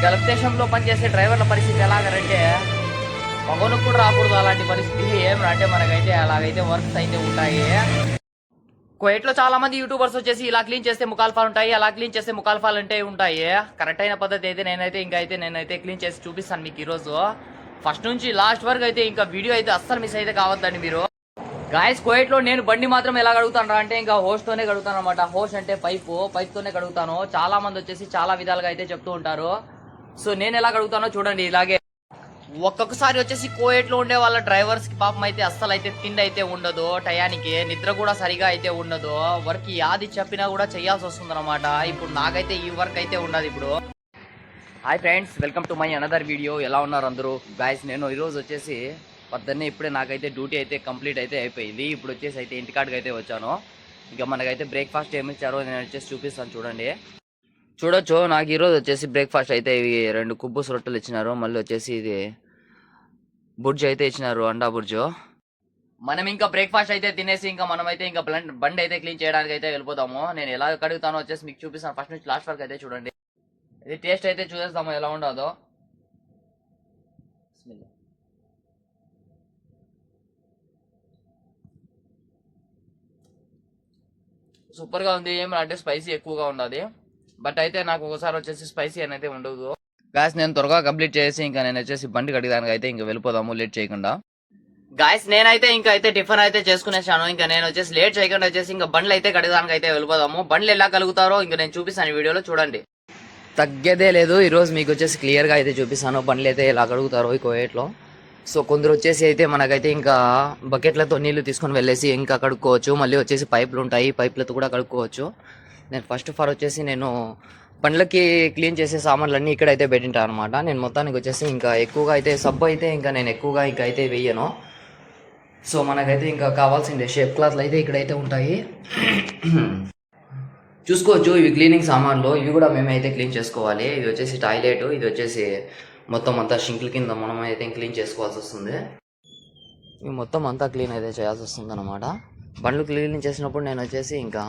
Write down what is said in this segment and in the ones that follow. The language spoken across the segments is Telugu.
గల్ఫ్ దేశంలో పనిచేసే డ్రైవర్ల పరిస్థితి ఎలాగంటే పగొనకు కూడా రాకూడదు అలాంటి పరిస్థితి ఏం అంటే మనకైతే అలాగైతే వర్క్స్ అయితే ఉంటాయి. కువైట్లో చాలా మంది యూట్యూబర్స్ వచ్చేసి ఇలా క్లీన్ చేస్తే ముఖాల్ఫాలు ఉంటాయి, అలా క్లీన్ చేస్తే ముఖాల్ఫాలు అంటే ఉంటాయి. కరెక్ట్ అయిన పద్ధతి అయితే నేనైతే క్లీన్ చేసి చూపిస్తాను మీకు ఈరోజు. ఫస్ట్ నుంచి లాస్ట్ వరకు అయితే ఇంకా వీడియో అయితే అస్సలు మిస్ అయితే కావద్దండి మీరు. గాయస్ కువైట్లో నేను బండి మాత్రం ఎలా కడుగుతాను అంటే ఇంకా హోస్తోనే కడుగుతాను అనమాట. హోస్ అంటే పైప్తోనే కడుగుతాను. చాలా మంది వచ్చేసి చాలా విధాలుగా అయితే చెప్తూ ఉంటారు. సో నేను ఎలా కడుగుతానో చూడండి. ఇలాగే ఒక్కొక్కసారి వచ్చేసి కువైట్లో ఉండే వాళ్ళ డ్రైవర్స్ కి పాపం అయితే అస్సలు అయితే తిండి అయితే ఉండదు, టయానికి నిద్ర కూడా సరిగా అయితే ఉండదు. వర్క్ యాది చెప్పినా కూడా చేయాల్సి వస్తుంది అనమాట. ఇప్పుడు నాకైతే ఈ వర్క్ అయితే ఉండదు. ఇప్పుడు hi friends, welcome to my another video. ఎలా ఉన్నారు అందరూ? గాయస్ నేను ఈరోజు వచ్చేసి పొద్దున్నే ఇప్పుడే నాకైతే డ్యూటీ అయితే కంప్లీట్ అయితే అయిపోయింది. ఇప్పుడు వచ్చేసి అయితే ఇంటికాడికి అయితే వచ్చాను. ఇంకా మనకైతే బ్రేక్ఫాస్ట్ ఏమి ఇచ్చారో నేను వచ్చేసి చూపిస్తాను చూడండి. చూడొచ్చు, నాకు ఈరోజు వచ్చేసి బ్రేక్ఫాస్ట్ అయితే ఇవి 2 కుబ్బుస్ రొట్టెలు ఇచ్చినారు. మళ్ళీ వచ్చేసి ఇది బుర్జు అయితే ఇచ్చినారు, అండా బుర్జు. మనం ఇంకా బ్రేక్ఫాస్ట్ అయితే తినేసి ఇంకా మనమైతే ఇంకా బండి అయితే క్లీన్ చేయడానికి అయితే వెళ్ళిపోతాము. నేను ఎలా కడుగుతానో వచ్చేసి మీకు చూపిస్తాను. ఫస్ట్ నుంచి లాస్ట్ వరకు అయితే చూడండి. ఇది టేస్ట్ అయితే చూసేస్తాము ఎలా ఉండదో. సూపర్గా ఉంది. ఏమంటే స్పైసీ ఎక్కువగా ఉన్నది, బట్ అయితే నాకు ఒకసారి వచ్చేసి స్పైసీ అనేది ఉండదు. గాయస్ నేను త్వరగా కంప్లీట్ చేసి ఇంకా నేను వచ్చేసి బండి కడిగడానికి అయితే ఇంకా వెళ్ళిపోదాము లేట్ చేయకుండా. గాయస్ నేనైతే ఇంకా అయితే టిఫిన్ అయితే చేసుకునేసాను. ఇంకా నేను వచ్చేసి లేట్ చేయకుండా వచ్చేసి ఇంకా బండ్లు అయితే కడగడానికి అయితే వెళ్ళిపోదాము. బండ్లు ఎలా కలుగుతారో ఇంకా నేను చూపిస్తాను ఈ వీడియోలో చూడండి. తగ్గేదే లేదు. ఈరోజు మీకు వచ్చేసి క్లియర్గా అయితే చూపిస్తాను బండ్లు అయితే ఎలా కడుగుతారో ఈ కువైట్లో. సో కొందరు వచ్చేసి అయితే మనకైతే ఇంకా బకెట్లతో నీళ్లు తీసుకొని వెళ్ళేసి ఇంకా కడుక్కోవచ్చు. మళ్ళీ వచ్చేసి పైపులు ఉంటాయి, పైపులతో కూడా కడుక్కోవచ్చు. నేను ఫస్ట్ ఆఫ్ ఆల్ వచ్చేసి నేను బండ్లకి క్లీన్ చేసే సామాన్లన్నీ ఇక్కడైతే పెట్టింటాను అనమాట. నేను మొత్తానికి వచ్చేసి ఇంకా ఎక్కువగా అయితే సబ్బు అయితే ఇంకా నేను ఎక్కువగా ఇంకా అయితే వేయను. సో మనకైతే ఇంకా కావాల్సిందే షేప్ క్లాత్లు అయితే ఇక్కడైతే ఉంటాయి. చూసుకోవచ్చు, ఇవి క్లీనింగ్ సామాన్లు. ఇవి కూడా మేమైతే క్లీన్ చేసుకోవాలి. ఇది వచ్చేసి టాయిలెట్, ఇది వచ్చేసి మొత్తం అంతా షింకుల కింద మనం అయితే క్లీన్ చేసుకోవాల్సి వస్తుంది. ఇవి మొత్తం అంతా క్లీన్ అయితే చేయాల్సి వస్తుంది అనమాట. బండ్లు క్లీన్ చేసినప్పుడు నేను వచ్చేసి ఇంకా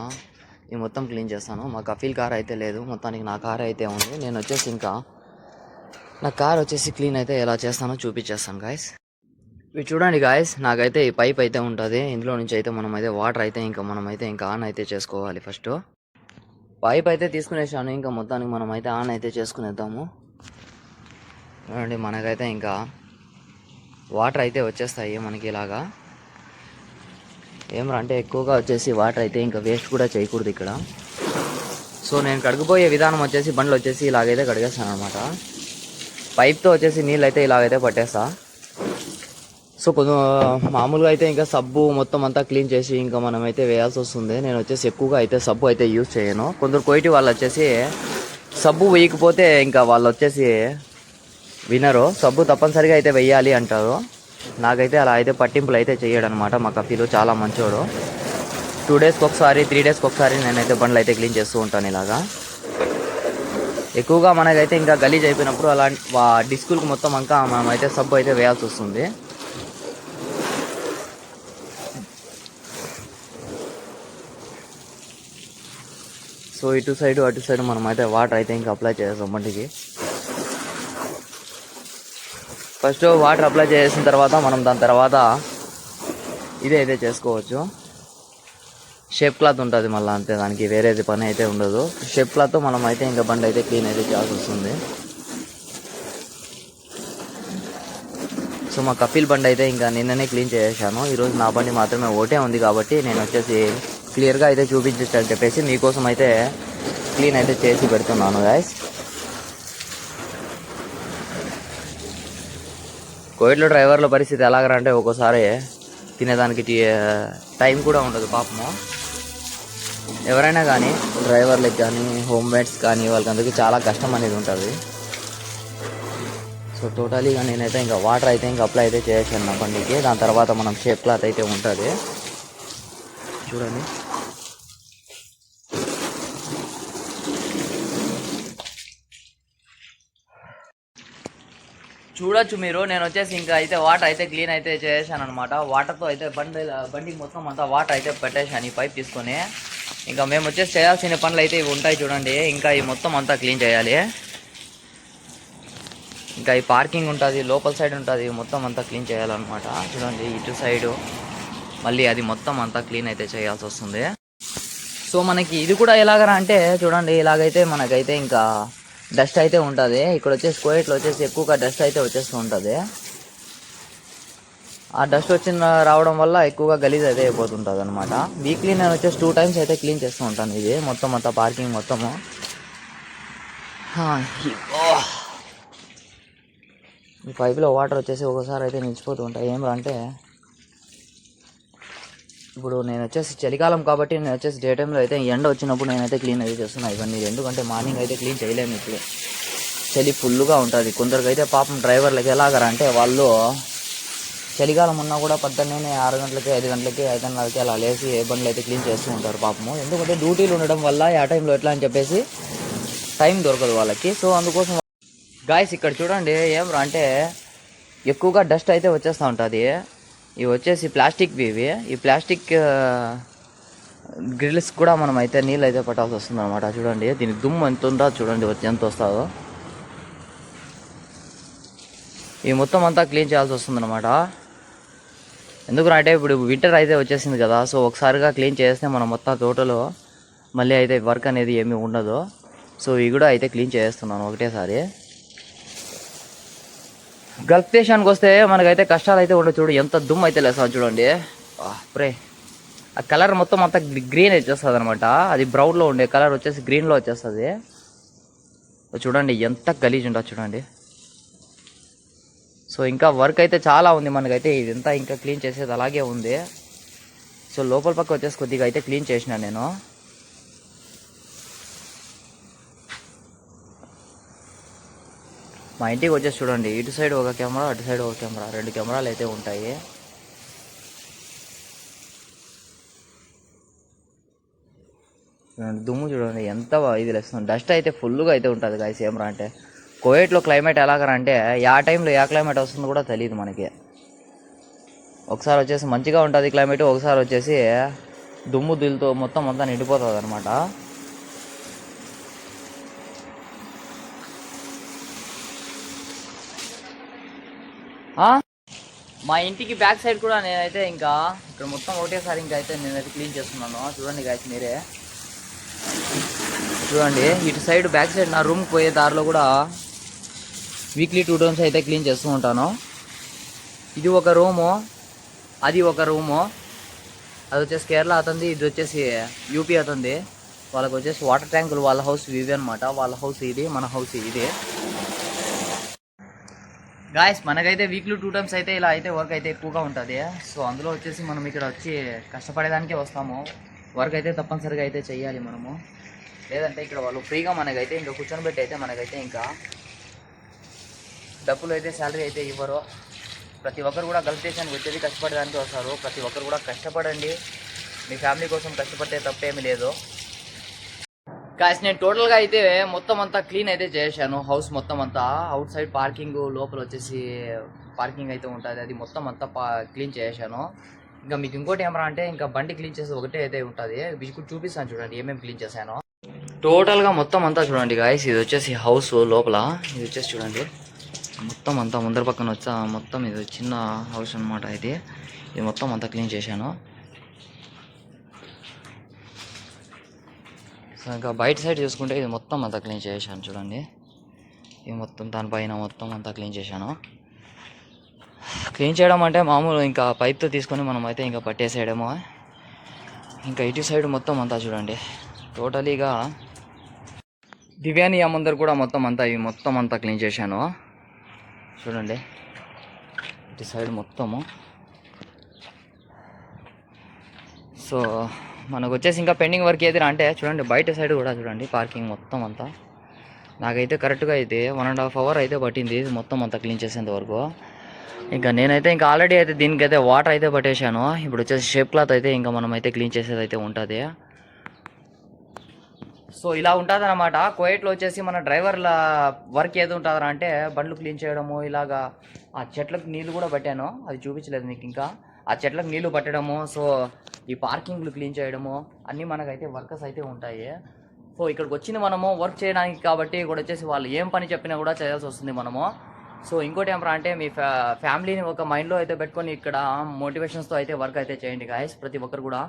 ఇవి మొత్తం క్లీన్ చేస్తాను. మా కఫీల్ కార్ అయితే లేదు, మొత్తానికి నా కార్ అయితే ఉంది. నేను వచ్చేసి ఇంకా నా కార్ వచ్చేసి క్లీన్ అయితే ఎలా చేస్తానో చూపించేస్తాను గాయస్. ఇవి చూడండి గాయస్, నాకైతే ఈ పైప్ అయితే ఉంటుంది. ఇందులో నుంచి అయితే మనం అయితే వాటర్ అయితే ఇంకా మనమైతే ఇంకా ఆన్ అయితే చేసుకోవాలి. ఫస్ట్ పైప్ అయితే తీసుకునేసాను. ఇంకా మొత్తానికి మనం అయితే ఆన్ అయితే చేసుకునేద్దాము. చూడండి, మనకైతే ఇంకా వాటర్ అయితే వచ్చేస్తాయి మనకి ఇలాగా. ఏమంటే ఎక్కువగా వచ్చేసి వాటర్ అయితే ఇంకా వేస్ట్ కూడా చేయకూడదు ఇక్కడ. సో నేను కడిగిపోయే విధానం వచ్చేసి బండ్లు వచ్చేసి ఇలాగైతే కడిగేస్తాను అనమాట. పైప్తో వచ్చేసి నీళ్ళు అయితే ఇలాగైతే పట్టేస్తా. సో కొంచెం మామూలుగా అయితే ఇంకా సబ్బు మొత్తం అంతా క్లీన్ చేసి ఇంకా మనం అయితే వేయాల్సి వస్తుంది. నేను వచ్చేసి ఎక్కువగా అయితే సబ్బు అయితే యూజ్ చేయను. కొందరు కోయిటి వాళ్ళు వచ్చేసి సబ్బు వేయకపోతే ఇంకా వాళ్ళు వచ్చేసి వినరు. సబ్బు తప్పనిసరిగా అయితే వెయ్యాలి అంటారు. నాకైతే అలా అయితే పట్టింపులు అయితే చేయడు అనమాట. మా కఫీలు చాలా మంచోడు. 2 డేస్కి ఒకసారి 3 డేస్కి ఒకసారి నేనైతే బండ్లు అయితే క్లీన్ చేస్తూ ఉంటాను ఇలాగా. ఎక్కువగా మనకైతే ఇంకా గలీజ్ అయిపోయినప్పుడు అలాంటి డిస్కులకు మొత్తం ఇంకా మనం అయితే సబ్బు అయితే వేయాల్సి వస్తుంది. సో ఇటు సైడ్ అటు సైడ్ మనం అయితే వాటర్ అయితే ఇంకా అప్లై చేస్తాం బండికి. ఫస్ట్ వాటర్ అప్లై చేసిన తర్వాత మనం దాని తర్వాత ఇదే అయితే చేసుకోవచ్చు. షేప్ క్లాత్ ఉంటుంది మళ్ళీ, అంతే, దానికి వేరేది పని అయితే ఉండదు. షేప్ క్లాత్తో మనం అయితే ఇంకా బండి అయితే క్లీన్ అయితే చేయాల్సి వస్తుంది. సో మా కపిల్ బండి అయితే ఇంకా నిన్ననే క్లీన్ చేసేసాను. ఈరోజు నా బండి మాత్రమే ఒకటే ఉంది కాబట్టి నేను వచ్చేసి క్లియర్గా అయితే చూపించని చెప్పేసి మీకోసం అయితే క్లీన్ అయితే చేసి పెడుతున్నాను గాయస్. కోవిడ్లో డ్రైవర్ల పరిస్థితి ఎలాగంటే ఒక్కోసారి తినేదానికి టైం కూడా ఉండదు పాపము. ఎవరైనా కానీ డ్రైవర్లకు కానీ హోమ్ మేట్స్ కానీ వాళ్ళకందరికీ చాలా కష్టం అనేది ఉంటుంది. సో టోటలీగా నేనైతే ఇంకా వాటర్ అయితే ఇంకా అప్లై అయితే చేసాను నా బండికి. దాని తర్వాత మనం షేప్ క్లాత్ అయితే ఉంటుంది చూడండి. చూడొచ్చు మీరు, నేను వచ్చేసి ఇంకా అయితే వాటర్ అయితే క్లీన్ అయితే చేసాను అనమాట. వాటర్తో అయితే బండికి మొత్తం అంతా వాటర్ అయితే పెట్టేసాను ఈ పైప్ తీసుకొని. ఇంకా మేము వచ్చేసి చేయాల్సిన పనులు అయితే ఇవి ఉంటాయి చూడండి. ఇంకా ఈ మొత్తం అంతా క్లీన్ చేయాలి. ఇంకా ఈ పార్కింగ్ ఉంటుంది, లోపల సైడ్ ఉంటుంది, మొత్తం అంతా క్లీన్ చేయాలన్నమాట. చూడండి ఇటు సైడు మళ్ళీ అది మొత్తం అంతా క్లీన్ అయితే చేయాల్సి వస్తుంది. సో మనకి ఇది కూడా ఎలాగరా అంటే చూడండి, ఇలాగైతే మనకైతే ఇంకా డస్ట్ అయితే ఉంటుంది. ఇక్కడ వచ్చేసి కోయట్లో వచ్చేసి ఎక్కువగా డస్ట్ అయితే వచ్చేస్తూ ఉంటుంది. ఆ డస్ట్ రావడం వల్ల ఎక్కువగా గలీజ్ అయితే అయిపోతుంటుంది అనమాట. వీక్లీ నేను వచ్చేసి 2 times అయితే క్లీన్ చేస్తూ ఉంటాను. ఇది మొత్తం అంతా పార్కింగ్ మొత్తము. ఈ పైపులో వాటర్ వచ్చేసి ఒకసారి అయితే నిలిచిపోతూ ఉంటాయి. ఏమంటే ఇప్పుడు నేను వచ్చేసి చలికాలం కాబట్టి నేను వచ్చేసి డే టైంలో అయితే ఎండ వచ్చినప్పుడు నేనైతే క్లీన్ అయితే చేస్తున్నాను ఇవన్నీ. ఎందుకంటే మార్నింగ్ అయితే క్లీన్ చేయలేము, ఇప్పుడు చలి ఫుల్గా ఉంటుంది. కొందరికైతే పాపం డ్రైవర్లకి ఎలాగరా అంటే వాళ్ళు చలికాలం ఉన్నా కూడా పొద్దున్నే 6 గంటలకి 5 గంటలకి 5:30కి అలా లేచి ఏ బండ్లు అయితే క్లీన్ చేస్తూ ఉంటారు పాపము. ఎందుకంటే డ్యూటీలు ఉండడం వల్ల ఆ టైంలో ఎట్లా అని చెప్పేసి టైం దొరకదు వాళ్ళకి. సో అందుకోసం గాయస్ ఇక్కడ చూడండి ఏం అంటే ఎక్కువగా డస్ట్ అయితే వచ్చేస్తూ ఉంటుంది. ఇవి వచ్చేసి ప్లాస్టిక్వి. ఈ ప్లాస్టిక్ గ్రిల్స్ కూడా మనం అయితే నీళ్ళు అయితే పట్టాల్సి వస్తుంది అనమాట. చూడండి దీనికి దుమ్ము ఎంత ఉందో చూడండి, ఎంత వస్తుందో. ఈ మొత్తం అంతా క్లీన్ చేయాల్సి వస్తుంది అనమాట. ఎందుకంటే ఇప్పుడు వింటర్ అయితే వచ్చేసింది కదా, సో ఒకసారిగా క్లీన్ చేస్తే మనం మొత్తం టోటల్ మళ్ళీ అయితే వర్క్ అనేది ఏమీ ఉండదు. సో ఇవి కూడా అయితే క్లీన్ చేస్తున్నాను ఒకటేసారి. గల్ఫ్ దేశానికి వస్తే మనకైతే కష్టాలు అయితే ఉండదు. చూడు ఎంత దుమ్ము అయితే లేస్తుంది చూడండి. ప్రే ఆ కలర్ మొత్తం అంతా గ్రీన్ వచ్చేస్తుంది అనమాట. అది బ్రౌన్లో ఉండే కలర్ వచ్చేసి గ్రీన్లో వచ్చేస్తుంది. చూడండి ఎంత గలీజ్ ఉంటుంది చూడండి. సో ఇంకా వర్క్ అయితే చాలా ఉంది మనకైతే. ఇదంతా ఇంకా క్లీన్ చేసేది అలాగే ఉంది. సో లోపల పక్క వచ్చేసి కొద్దిగా అయితే క్లీన్ చేసిన నేను. మా ఇంటికి వచ్చేసి చూడండి, ఇటు సైడ్ ఒక కెమెరా, అటు సైడ్ ఒక కెమెరా, 2 కెమెరాలు అయితే ఉంటాయి. చూడండి దుమ్ము చూడండి ఎంత ఇది లేస్తుంది. డస్ట్ అయితే ఫుల్గా అయితే ఉంటుంది గాయస్. ఏమరా అంటే కువైట్లో క్లైమేట్ ఎలాగరంటే ఆ టైంలో ఏ క్లైమేట్ వస్తుందో కూడా తెలియదు మనకి. ఒకసారి వచ్చేసి మంచిగా ఉంటుంది క్లైమేట్, ఒకసారి వచ్చేసి దుమ్ము దిల్తో మొత్తం అంతా నిండిపోతుంది అనమాట. మా ఇంటికి బ్యాక్ సైడ్ కూడా నేనైతే ఇంకా ఇక్కడ మొత్తం ఒకటేసారి ఇంకా అయితే నేనైతే క్లీన్ చేస్తున్నాను. చూడండి గాయస్ మీరే చూడండి. ఇటు సైడ్ బ్యాక్ సైడ్ నా రూమ్కి పోయే దారిలో కూడా వీక్లీ 2 times అయితే క్లీన్ చేస్తూ ఉంటాను. ఇది ఒక రూము, అది ఒక రూము. అది వచ్చేసి కేరళ అతంది, ఇది వచ్చేసి యూపీ అతంది. వాళ్ళకి వచ్చేసి వాటర్ ట్యాంకులు వాళ్ళ హౌస్ ఇవి అనమాట. వాళ్ళ హౌస్ ఇది, మన హౌస్ ఇది. గాయస్ మనకైతే వీక్లీ 2 times అయితే ఇలా అయితే వర్క్ అయితే ఎక్కువగా ఉంటుంది. సో అందులో వచ్చేసి మనం ఇక్కడ వచ్చి కష్టపడేదానికే వస్తాము. వర్క్ అయితే తప్పనిసరిగా అయితే చెయ్యాలి మనము. లేదంటే ఇక్కడ వాళ్ళు ఫ్రీగా మనకైతే ఇంకా కూర్చొని పెట్టి అయితే మనకైతే ఇంకా డబ్బులు అయితే శాలరీ అయితే ఇవ్వరు. ప్రతి ఒక్కరు కూడా గల్ఫ్ దేశానికి వచ్చేది కష్టపడేదానికి వస్తారు. ప్రతి ఒక్కరు కూడా కష్టపడండి, మీ ఫ్యామిలీ కోసం కష్టపడితే తప్పేమీ లేదు. గాయస్ నేను టోటల్గా అయితే మొత్తం అంతా క్లీన్ అయితే చేశాను. హౌస్ మొత్తం అంతా అవుట్ సైడ్ పార్కింగ్, లోపల వచ్చేసి పార్కింగ్ అయితే ఉంటుంది, అది మొత్తం అంతా క్లీన్ చేశాను. ఇంకా మీకు ఇంకోటి ఏమరా అంటే ఇంకా బండి క్లీన్ చేసేది ఒకటే అయితే ఉంటుంది. మీకు చూపిస్తాను చూడండి ఏమేమి క్లీన్ చేశాను. టోటల్గా మొత్తం అంతా చూడండి గాయస్. ఇది వచ్చేసి హౌస్ లోపల, ఇది వచ్చేసి చూడండి మొత్తం అంతా ముందర పక్కన వచ్చా మొత్తం ఇది చిన్న హౌస్ అనమాట. ఇది మొత్తం అంతా క్లీన్ చేశాను. సో ఇంకా బయట సైడ్ చూసుకుంటే ఇది మొత్తం అంతా క్లీన్ చేశాను చూడండి. ఇది మొత్తం దానిపైన మొత్తం అంతా క్లీన్ చేశాను. క్లీన్ చేయడం అంటే మామూలు ఇంకా పైప్తో తీసుకొని మనం అయితే ఇంకా పట్టేసేయడము. ఇంకా ఇటు సైడ్ మొత్తం అంతా చూడండి టోటలీగా దివ్యానియా ముందర కూడా మొత్తం అంతా ఇవి మొత్తం అంతా క్లీన్ చేశాను చూడండి. ఇటు సైడ్ మొత్తము. సో మనకు వచ్చేసి ఇంకా పెండింగ్ వర్క్ ఏది అంటే చూడండి బయట సైడ్ కూడా చూడండి పార్కింగ్ మొత్తం అంతా. నాకైతే కరెక్ట్గా అయితే 1.5 hour అయితే పట్టింది మొత్తం అంతా క్లీన్ చేసేంత వరకు. ఇంకా నేనైతే ఇంకా ఆల్రెడీ అయితే దీనికైతే వాటర్ అయితే పట్టేశాను. ఇప్పుడు వచ్చేసి షేప్ క్లాత్ అయితే ఇంకా మనం అయితే క్లీన్ చేసేది అయితే ఉంటుంది. సో ఇలా ఉంటుంది అనమాట. కువైట్లో వచ్చేసి మన డ్రైవర్ల వర్క్ ఏది ఉంటుందా అంటే బండ్లు క్లీన్ చేయడము, ఇలాగా ఆ చెట్లకు నీళ్ళు కూడా పట్టాను, అది చూపించలేదు మీకు. ఇంకా ఆ చెట్లకు నీళ్లు పట్టడము, సో ఈ పార్కింగ్లు క్లీన్ చేయడము అన్నీ మనకైతే వర్కర్స్ అయితే ఉంటాయి. సో ఇక్కడికి వచ్చింది మనము వర్క్ చేయడానికి కాబట్టి ఇక్కడ వచ్చేసి వాళ్ళు ఏం పని చెప్పినా కూడా చేయాల్సి వస్తుంది మనము. సో ఇంకోటి ఏమరా అంటే మీ ఫ్యామిలీని ఒక మైండ్లో అయితే పెట్టుకొని ఇక్కడ మోటివేషన్స్తో అయితే వర్క్ అయితే చేయండి గాయస్. ప్రతి ఒక్కరు కూడా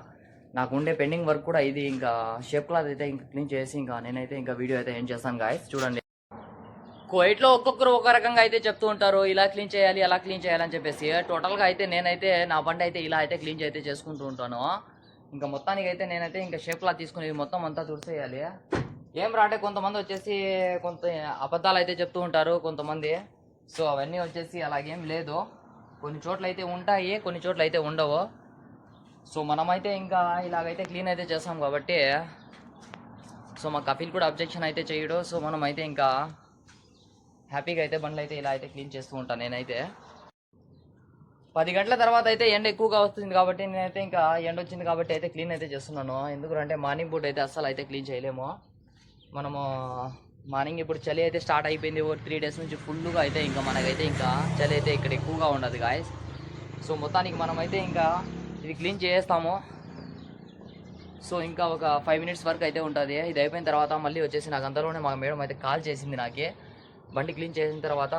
నాకు ఉండే పెండింగ్ వర్క్ కూడా ఇది ఇంకా షేప్ క్లాత్ అయితే ఇంకా క్లీన్ చేసి ఇంకా నేనైతే ఇంకా వీడియో అయితే ఏం చేస్తాను గాయస్. చూడండి, కోయిట్లో ఒక్కొక్కరు ఒక రకంగా అయితే చెప్తూ ఉంటారు, ఇలా క్లీన్ చేయాలి అలా క్లీన్ చేయాలని చెప్పేసి. టోటల్గా అయితే నేనైతే నా బండి అయితే ఇలా అయితే క్లీన్ అయితే చేసుకుంటూ ఉంటాను. ఇంకా మొత్తానికి అయితే నేనైతే ఇంకా షేప్ క్లాత్ తీసుకుని మొత్తం అంతా తుడిసేయాలి. ఏం రా అంటే కొంతమంది వచ్చేసి కొంత అబద్ధాలు అయితే చెప్తూ ఉంటారు కొంతమంది. సో అవన్నీ వచ్చేసి అలాగేం లేదు, కొన్ని చోట్ల అయితే ఉంటాయి, కొన్ని చోట్ల అయితే ఉండవు. సో మనమైతే ఇంకా ఇలాగైతే క్లీన్ అయితే చేస్తాం కాబట్టి సో మా కపిల్ కూడా అబ్జెక్షన్ అయితే చేయడు. సో మనం అయితే ఇంకా హ్యాపీగా అయితే బండ్లు అయితే ఇలా అయితే క్లీన్ చేస్తూ ఉంటాను నేనైతే. 10 గంటల తర్వాత అయితే ఎండ ఎక్కువగా వస్తుంది కాబట్టి నేనైతే ఇంకా ఎండ వచ్చింది కాబట్టి అయితే క్లీన్ అయితే చేస్తున్నాను. ఎందుకంటే మార్నింగ్ పూట అయితే అస్సలు అయితే క్లీన్ చేయలేము మనము. మార్నింగ్ ఇప్పుడు చలి అయితే స్టార్ట్ అయిపోయింది, 3 డేస్ నుంచి ఫుల్గా అయితే ఇంకా మనకైతే ఇంకా చలి అయితే ఇక్కడ ఎక్కువగా ఉండదు గాయస్. సో మొత్తానికి మనమైతే ఇంకా ఇది క్లీన్ చేస్తాము. సో ఇంకా ఒక 5 మినిట్స్ వరకు అయితే ఉంటుంది. ఇది అయిపోయిన తర్వాత మళ్ళీ వచ్చేసి నాకు అంతలోనే మా మేడం అయితే కాల్ చేసింది నాకే. బండి క్లీన్ చేసిన తర్వాత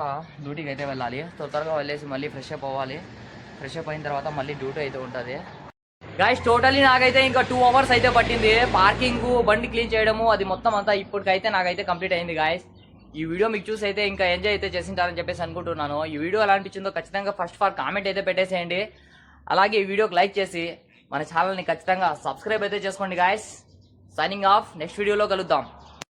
డ్యూటీకి అయితే వెళ్ళాలి. త్వరగా వెళ్ళేసి మళ్ళీ ఫ్రెష్ అప్ అవ్వాలి. ఫ్రెష్ అప్ అయిన తర్వాత మళ్ళీ డ్యూటీ అయితే ఉంటుంది గాయస్. టోటలీ నాకైతే ఇంకా 2 అవర్స్ అయితే పట్టింది పార్కింగ్, బండి క్లీన్ చేయడము, అది మొత్తం అంతా ఇప్పటికైతే నాకైతే కంప్లీట్ అయింది గాయస్. ఈ వీడియో మీకు చూసి అయితే ఇంకా ఎంజాయ్ అయితే చేసింటారని చెప్పేసి అనుకుంటున్నాను. ఈ వీడియో ఎలా అనిపించిందో ఖచ్చితంగా ఫస్ట్ ఆఫ్ ఆల్ కామెంట్ అయితే పెట్టేసేయండి. అలాగే ఈ వీడియోకి లైక్ చేసి మన ఛానల్ని ఖచ్చితంగా సబ్స్క్రైబ్ అయితే చేసుకోండి గాయస్. సైనింగ్ ఆఫ్, నెక్స్ట్ వీడియోలో కలుద్దాం.